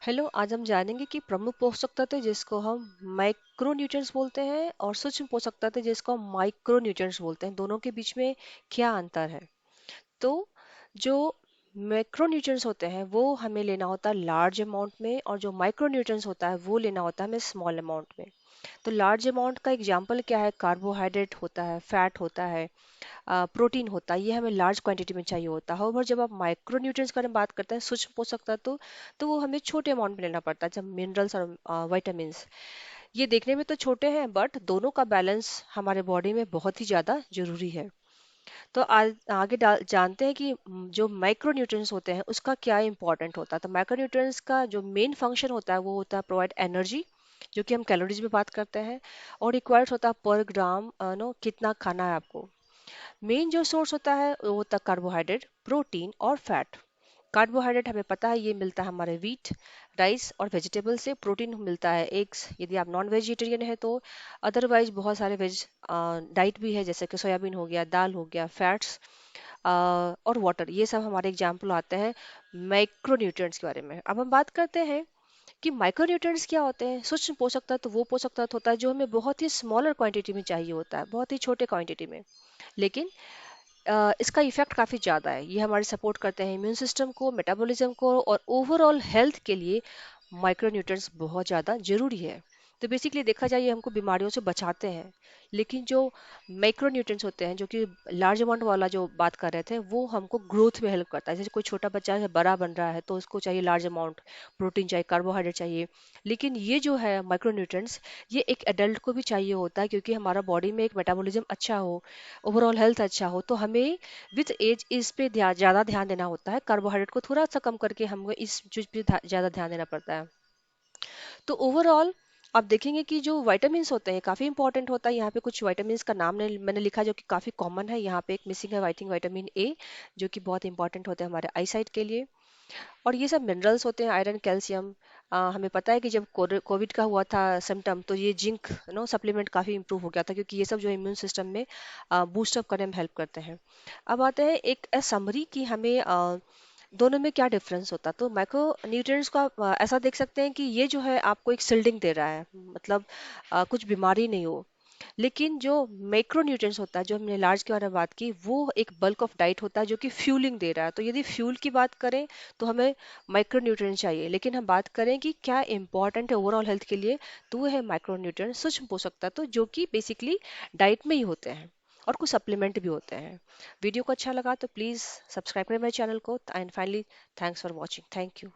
Hello, आज हम जानेंगे कि प्रमुख पोषक तत्व जिसको हम माइक्रो न्यूट्रिएंट्स बोलते हैं और सूक्ष्म पोषक तत्व जिसको हम माइक्रो न्यूट्रिएंट्स बोलते हैं, दोनों के बीच में क्या अंतर है। तो जो मैक्रो न्यूट्रिएंट्स होते हैं वो हमें लेना होता है लार्ज अमाउंट में, और जो माइक्रो न्यूट्रिएंट्स होता है वो लेना होता है हमें स्मॉल अमाउंट में। तो लार्ज अमाउंट का एग्जांपल क्या है? कार्बोहाइड्रेट होता है, फैट होता है, प्रोटीन होता है, ये हमें लार्ज क्वांटिटी में चाहिए होता है। और जब आप माइक्रो न्यूट्रिएंट्स के बारे में बात करते हैं, सूक्ष्म पोषक तत्व, तो वो हमें छोटे अमाउंट में लेना पड़ता है, जब मिनरल्स और विटामिन। ये देखने में तो छोटे हैं, बट दोनों का बैलेंस हमारे बॉडी में बहुत ही ज़्यादा जरूरी है। तो आगे जानते हैं कि जो माइक्रो न्यूट्रिएंट्स होते हैं उसका क्या इंपॉर्टेंट होता है। तो माइक्रो न्यूट्रिएंट्स का जो मेन फंक्शन होता है वो होता है प्रोवाइड एनर्जी, जो कि हम कैलोरीज में बात करते हैं, और रिक्वायर्ड होता है पर ग्राम नो कितना खाना है आपको। मेन जो सोर्स होता है वो होता है कार्बोहाइड्रेट, प्रोटीन और फैट। कार्बोहाइड्रेट हमें पता है ये मिलता है हमारे वीट, राइस और वेजिटेबल से। प्रोटीन मिलता है एग्स, यदि आप नॉन वेजिटेरियन है तो। अदरवाइज बहुत सारे वेज डाइट भी है, जैसे कि सोयाबीन हो गया, दाल हो गया, फैट्स और वाटर, ये सब हमारे एग्जाम्पल आते हैं माइक्रो न्यूट्रिएंट्स के बारे में। अब हम बात करते हैं कि माइक्रो न्यूट्रिएंट्स क्या होते हैं। सूक्ष्म पोषक तत्व वो पोषक तत्व होता है जो हमें बहुत ही स्मॉलर क्वांटिटी में चाहिए होता है, बहुत ही छोटे क्वांटिटी में, लेकिन इसका इफेक्ट काफ़ी ज़्यादा है। ये हमारे सपोर्ट करते हैं इम्यून सिस्टम को, मेटाबॉलिज्म को, और ओवरऑल हेल्थ के लिए माइक्रोन्यूट्रिएंट्स बहुत ज़्यादा जरूरी है। तो बेसिकली देखा जाए ये हमको बीमारियों से बचाते हैं। लेकिन जो माइक्रोन्यूट्रिएंट्स होते हैं, जो कि लार्ज अमाउंट वाला जो बात कर रहे थे, वो हमको ग्रोथ में हेल्प करता है। जैसे कोई छोटा बच्चा है बड़ा बन रहा है तो उसको चाहिए लार्ज अमाउंट प्रोटीन, चाहिए कार्बोहाइड्रेट चाहिए। लेकिन ये जो है माइक्रोन्यूट्रिएंट्स, ये एक एडल्ट को भी चाहिए होता है, क्योंकि हमारा बॉडी में एक मेटाबॉलिज्म अच्छा हो, ओवरऑल हेल्थ अच्छा हो, तो हमें विद एज इस पे ज़्यादा ध्यान देना होता है। कार्बोहाइड्रेट को थोड़ा सा कम करके हमको इस चीज़ पे ज़्यादा ध्यान देना पड़ता है। तो ओवरऑल आप देखेंगे कि जो विटामिन्स होते हैं काफ़ी इंपॉर्टेंट होता है। यहाँ पे कुछ विटामिन्स का नाम मैंने लिखा जो कि काफ़ी कॉमन है। यहाँ पे एक मिसिंग है, आई थिंक विटामिन ए, जो कि बहुत इंपॉर्टेंट होता है हमारे आई साइट के लिए। और ये सब मिनरल्स होते हैं, आयरन, कैल्शियम। हमें पता है कि जब कोविड का हुआ था सिम्टम, तो ये जिंक सप्लीमेंट काफ़ी इंप्रूव हो गया था, क्योंकि ये सब जो इम्यून सिस्टम में बूस्टअप करने में हेल्प करते हैं। अब आते हैं एक समरी कि हमें दोनों में क्या डिफरेंस होता है। तो माइक्रो न्यूट्रिएंट्स को आप ऐसा देख सकते हैं कि ये जो है आपको एक शिल्डिंग दे रहा है, मतलब कुछ बीमारी नहीं हो। लेकिन जो मैक्रो न्यूट्रिएंट्स होता है, जो हमने लार्ज के बारे में बात की, वो एक बल्क ऑफ डाइट होता है जो कि फ्यूलिंग दे रहा है। तो यदि फ्यूल की बात करें तो हमें माइक्रो न्यूट्रिएंट्स चाहिए, लेकिन हम बात करें कि क्या इंपॉर्टेंट है ओवरऑल हेल्थ के लिए, तो वो है माइक्रो न्यूट्रिएंट्स, सूक्ष्म पोषक तत्व, जो कि बेसिकली डाइट में ही होते हैं, और कुछ सप्लीमेंट भी होते हैं। वीडियो को अच्छा लगा तो प्लीज़ सब्सक्राइब करें मेरे चैनल को। And finally, thanks for watching. Thank you.